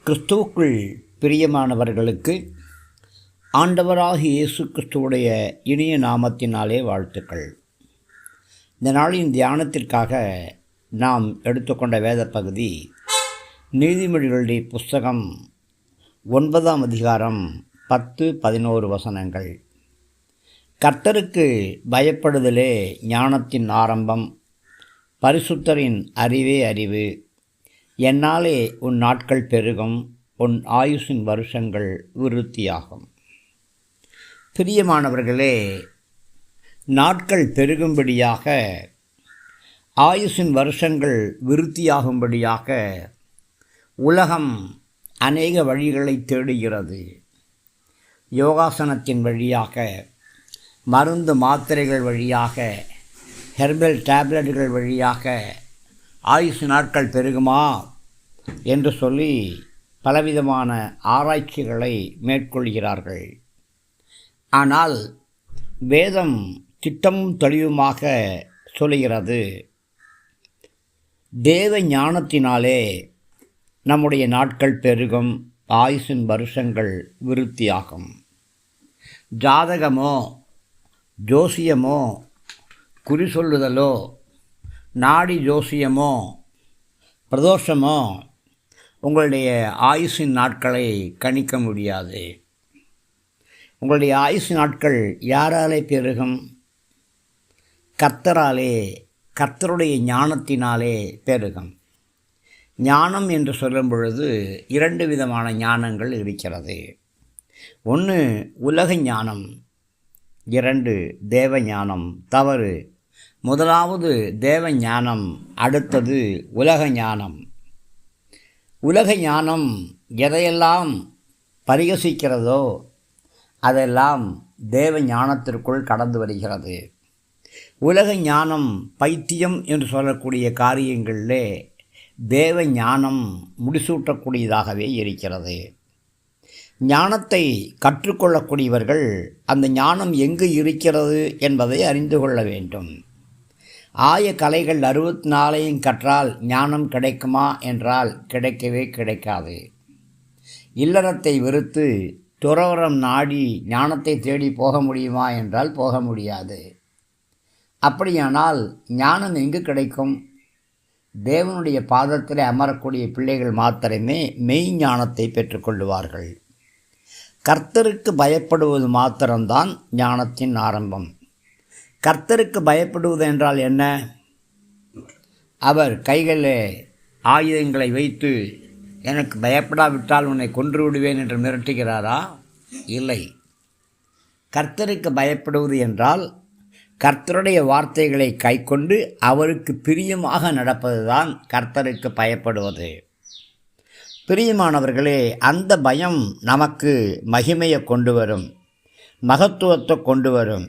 கிறிஸ்துவுக்குள் பிரியமானவர்களுக்கு ஆண்டவராகிய இயேசு கிறிஸ்துவுடைய இனிய நாமத்தினாலே வாழ்த்துக்கள். இந்த நாளின் தியானத்திற்காக நாம் எடுத்துக்கொண்ட வேத பகுதி நீதிமொழிகளுடைய புஸ்தகம் 9ஆம் அதிகாரம் 10-11 வசனங்கள். கர்த்தருக்கு பயப்படுதலே ஞானத்தின் ஆரம்பம், பரிசுத்தரின் அறிவே அறிவு. என்னாலே உன் நாட்கள் பெருகும், உன் ஆயுசின் வருஷங்கள் விருத்தியாகும். பிரியமானவர்களே, நாட்கள் பெருகும்படியாக, ஆயுசின் வருஷங்கள் விருத்தியாகும்படியாக உலகம் அநேக வழிகளை தேடுகிறது. யோகாசனத்தின் வழியாக, மருந்து மாத்திரைகள் வழியாக, ஹெர்பல் டேப்லெட்டுகள் வழியாக ஆயுசு நாட்கள் பெருகுமா என்று சொல்லி பலவிதமான ஆராய்ச்சிகளை மேற்கொள்கிறார்கள். ஆனால் வேதம் திட்டமும் தெளிவுமாக சொல்கிறது, தேவ ஞானத்தினாலே நம்முடைய நாட்கள் பெருகும், ஆயுசின் வருஷங்கள் விருத்தியாகும். ஜாதகமோ ஜோசியமோ குறி சொல்லுதலோ நாடி ஜோசியமோ பிரதோஷமோ உங்களுடைய ஆயுசின் நாட்களை கணிக்க முடியாது. உங்களுடைய ஆயுசு நாட்கள் யாராலே பெருகும்? கர்த்தராலே, கர்த்தருடைய ஞானத்தினாலே பெருகும். ஞானம் என்று சொல்லும் பொழுது 2 விதமான ஞானங்கள் இருக்கிறது. ஒன்று உலக ஞானம், 2 தேவ ஞானம். தவறு. முதலாவது தேவ ஞானம், அடுத்தது உலக ஞானம். உலக ஞானம் எதையெல்லாம் பரிகசிக்கிறதோ அதெல்லாம் தேவ ஞானத்திற்குள் கடந்து வருகிறது. உலக ஞானம் பைத்தியம் என்று சொல்லக்கூடிய காரியங்களிலே தேவ ஞானம் முடிசூட்டக்கூடியதாகவே இருக்கிறது. ஞானத்தை கற்றுக்கொள்ளக்கூடியவர்கள் அந்த ஞானம் எங்கு இருக்கிறது என்பதை அறிந்து கொள்ள வேண்டும். ஆய கலைகள் 64 கற்றால் ஞானம் கிடைக்குமா என்றால் கிடைக்கவே கிடைக்காது. இல்லறத்தை வெறுத்து துறவறம் நாடி ஞானத்தை தேடி போக முடியுமா என்றால் போக முடியாது. அப்படியானால் ஞானம் எங்கு கிடைக்கும்? தேவனுடைய பாதத்தில் அமரக்கூடிய பிள்ளைகள் மாத்திரமே மெய் ஞானத்தை பெற்றுக்கொள்ளுவார்கள். கர்த்தருக்கு பயப்படுவது மாத்திரம்தான் ஞானத்தின் ஆரம்பம். கர்த்தருக்கு பயப்படுவது என்றால் என்ன? அவர் கைகளில் ஆயுதங்களை வைத்து எனக்கு பயப்படாவிட்டால் உன்னை கொன்று விடுவேன் என்று மிரட்டுகிறாரா? இல்லை. கர்த்தருக்கு பயப்படுவது என்றால் கர்த்தருடைய வார்த்தைகளை கைக்கொண்டு அவருக்கு பிரியமாக நடப்பதுதான் கர்த்தருக்கு பயப்படுவது. பிரியமானவர்களே, அந்த பயம் நமக்கு மகிமையை கொண்டு வரும், மகத்துவத்தை கொண்டு வரும்.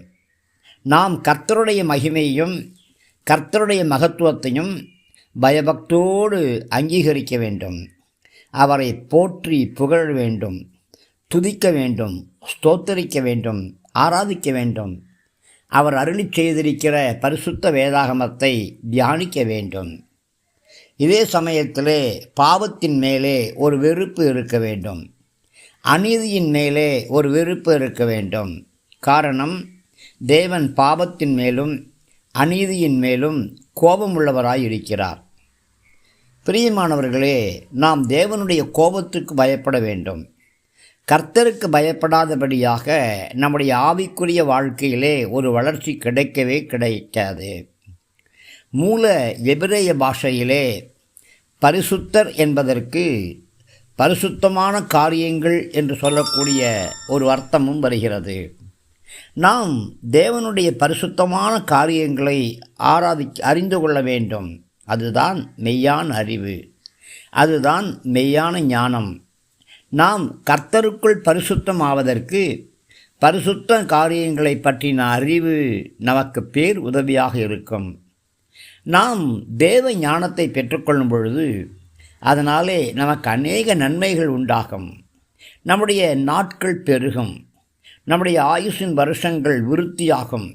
நாம் கர்த்தருடைய மகிமையையும் கர்த்தருடைய மகத்துவத்தையும் பயபக்தோடு அங்கீகரிக்க வேண்டும். அவரை போற்றி புகழ வேண்டும், துதிக்க வேண்டும், ஸ்தோத்தரிக்க வேண்டும், ஆராதிக்க வேண்டும். அவர் அருளிச் செய்திருக்கிற பரிசுத்த வேதாகமத்தை தியானிக்க வேண்டும். இதே சமயத்திலே பாவத்தின் மேலே ஒரு வெறுப்பு இருக்க வேண்டும், அநீதியின் மேலே ஒரு வெறுப்பு இருக்க வேண்டும். காரணம், தேவன் பாவத்தின் மேலும் அநீதியின் மேலும் கோபமுள்ளவராய் இருக்கிறார். பிரியமானவர்களே, நாம் தேவனுடைய கோபத்துக்கு பயப்பட வேண்டும். கர்த்தருக்கு பயப்படாதபடியாக நம்முடைய ஆவிக்குரிய வாழ்க்கையிலே ஒரு வளர்ச்சி கிடைக்கவே கிடைக்காது. மூல எபிரேய பாஷையிலே பரிசுத்தர் என்பதற்கு பரிசுத்தமான காரியங்கள் என்று சொல்லக்கூடிய ஒரு அர்த்தமும் வருகிறது. நாம் தேவனுடைய பரிசுத்தமான காரியங்களை அறிந்து கொள்ள வேண்டும். அதுதான் மெய்யான அறிவு, அதுதான் மெய்யான ஞானம். நாம் கர்த்தருக்குள் பரிசுத்தமாவதற்கு பரிசுத்த காரியங்களை பற்றின அறிவு நமக்கு பேர் உதவியாக இருக்கும். நாம் தேவ ஞானத்தை பெற்றுக்கொள்ளும் பொழுது அதனாலே நமக்கு அநேக நன்மைகள் உண்டாகும். நம்முடைய நாட்கள் பெருகும், நம்முடைய ஆயுசின் வருஷங்கள் விருத்தியாகும்.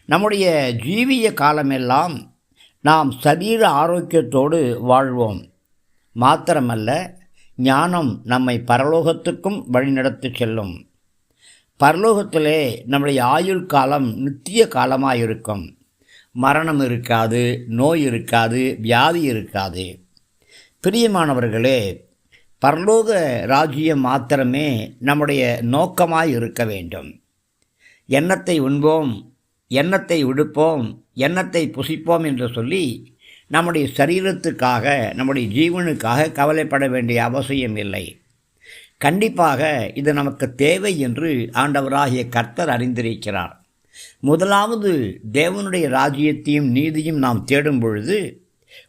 நம்முடைய ஜீவிய காலமெல்லாம் நாம் சரீர ஆரோக்கியத்தோடு வாழ்வோம். மாத்திரமல்ல, ஞானம் நம்மை பரலோகத்துக்கும் வழிநடத்தி செல்லும். பரலோகத்திலே நம்முடைய ஆயுள் காலம் நித்திய காலமாயிருக்கும். மரணம் இருக்காது, நோய் இருக்காது, வியாதி இருக்காது. பிரியமானவர்களே, பரலோக ராஜ்யம் மாத்திரமே நம்முடைய நோக்கமாய் இருக்க வேண்டும். எண்ணத்தை உண்போம், எண்ணத்தை உடுப்போம், எண்ணத்தை புசிப்போம் என்று சொல்லி நம்முடைய சரீரத்துக்காக, நம்முடைய ஜீவனுக்காக கவலைப்பட வேண்டிய அவசியம் இல்லை. கண்டிப்பாக இது நமக்கு தேவை என்று ஆண்டவராகிய கர்த்தர் அறிந்திருக்கிறார். முதலாவது தேவனுடைய ராஜ்யத்தையும் நீதியும் நாம் தேடும் பொழுது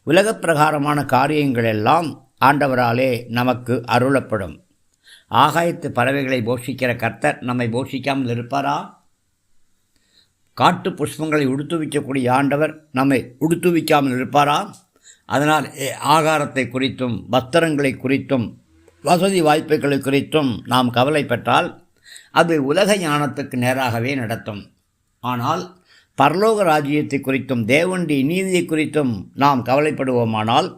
உலகப் பிரகாரமான காரியங்கள் எல்லாம் ஆண்டவராலே நமக்கு அருளப்படும். ஆகாயத்து பறவைகளை போஷிக்கிற கர்த்தர் நம்மை போஷிக்காமல் இருப்பாரா? காட்டு புஷ்பங்களை உடுத்துவிக்கக்கூடிய ஆண்டவர் நம்மை உடுத்துவிக்காமல் இருப்பாரா? அதனால் ஆகாரத்தை குறித்தும் வஸ்திரங்களை குறித்தும் வசதி வாய்ப்புகளை குறித்தும் நாம் கவலைப்பட்டால் அது உலக ஞானத்துக்கு நேராகவே நடத்தும். ஆனால் பரலோக ராஜ்யத்தை குறித்தும் தேவனுடைய நீதியை குறித்தும் நாம் கவலைப்படுவோமானால்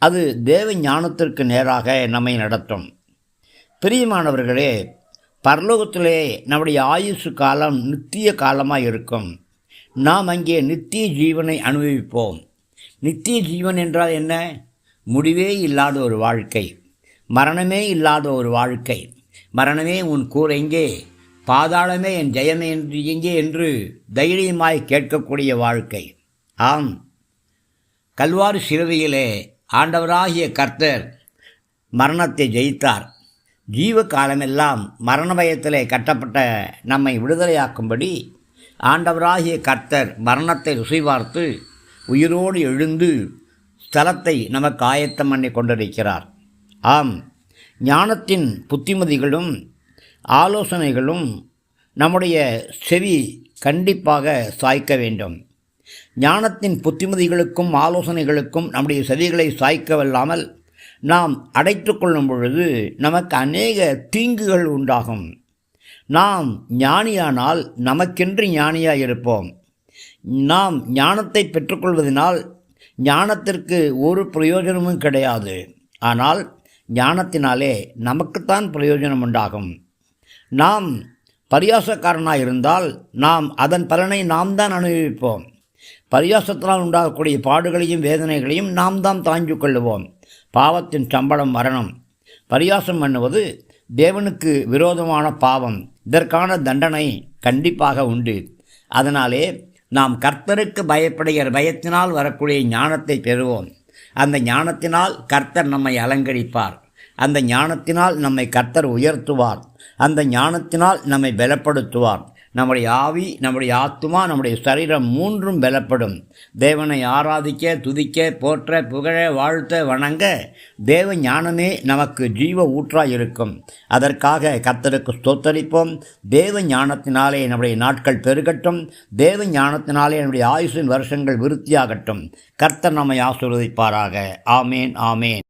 அது தேவ ஞானத்திற்கு நேராக நம்மை நடத்தும். பிரியமானவர்களே, பரலோகத்திலே நம்முடைய ஆயுசு காலம் நித்திய காலமாக இருக்கும். நாம் அங்கே நித்திய ஜீவனை அனுபவிப்போம். நித்திய ஜீவன் என்றால் என்ன? முடிவே இல்லாத ஒரு வாழ்க்கை, மரணமே இல்லாத ஒரு வாழ்க்கை. மரணமே உன் கூர் எங்கே, பாதாளமே என் ஜெயமே என்று எங்கே என்று தைரியமாய் கேட்கக்கூடிய வாழ்க்கை. ஆம், கல்வாரி சிலுவையிலே ஆண்டவராகிய கர்த்தர் மரணத்தை ஜெயித்தார். ஜீவ காலமெல்லாம் மரண பயத்திலே கட்டப்பட்ட நம்மை விடுதலையாக்கும்படி ஆண்டவராகிய கர்த்தர் மரணத்தை ருசி பார்த்து உயிரோடு எழுந்து ஸ்தலத்தை நமக்கு ஆயத்தம் பண்ணி கொண்டிருக்கிறார். ஆம், ஞானத்தின் புத்திமதிகளும் ஆலோசனைகளும் நம்முடைய செவி கண்டிப்பாக சாய்க்க வேண்டும். ஞானத்தின் புத்திமதிகளுக்கும் ஆலோசனைகளுக்கும் நம்முடைய செவிகளை சாய்க்கவல்லாமல் நாம் அடைத்து கொள்ளும் பொழுது நமக்கு அநேக தீங்குகள் உண்டாகும். நாம் ஞானியானால் நமக்கென்று ஞானியாக இருப்போம். நாம் ஞானத்தை பெற்றுக்கொள்வதனால் ஞானத்திற்கு ஒரு பிரயோஜனமும் கிடையாது. ஆனால் ஞானத்தினாலே நமக்குத்தான் பிரயோஜனம் உண்டாகும். நாம் பரியாசக்காரனாக இருந்தால் நாம் அதன் பலனை நாம் தான் அனுபவிப்போம். பரியாசத்தினால் உண்டாகக்கூடிய பாடுகளையும் வேதனைகளையும் நாம் தான் தாங்கிக் கொள்ளுவோம். பாவத்தின் சம்பளம் மரணம். பரியாசம் பண்ணுவது தேவனுக்கு விரோதமான பாவம். இதற்கான தண்டனை கண்டிப்பாக உண்டு. அதனாலே நாம் கர்த்தருக்கு பயப்படுகிற பயத்தினால் வரக்கூடிய ஞானத்தை பெறுவோம். அந்த ஞானத்தினால் கர்த்தர் நம்மை அலங்கரிப்பார். அந்த ஞானத்தினால் நம்மை கர்த்தர் உயர்த்துவார். அந்த ஞானத்தினால் நம்மை பலப்படுத்துவார். நம்முடைய ஆவி, நம்முடைய ஆத்துமா, நம்முடைய சரீரம் மூன்றும் பலப்படும். தேவனை ஆராதிக்க, துதிக்க, போற்ற, புகழ, வாழ்த்த, வணங்க தேவ ஞானமே நமக்கு ஜீவ ஊற்றாய் இருக்கும். அதற்காக கர்த்தருக்கு ஸ்தோத்தரிப்போம். தேவ ஞானத்தினாலே நம்முடைய நாட்கள் பெருகட்டும். தேவ ஞானத்தினாலே நம்முடைய ஆயுசின் வருஷங்கள் விருத்தியாகட்டும். கர்த்தர் நம்மை ஆசீர்வதிப்பாராக. ஆமேன், ஆமேன்.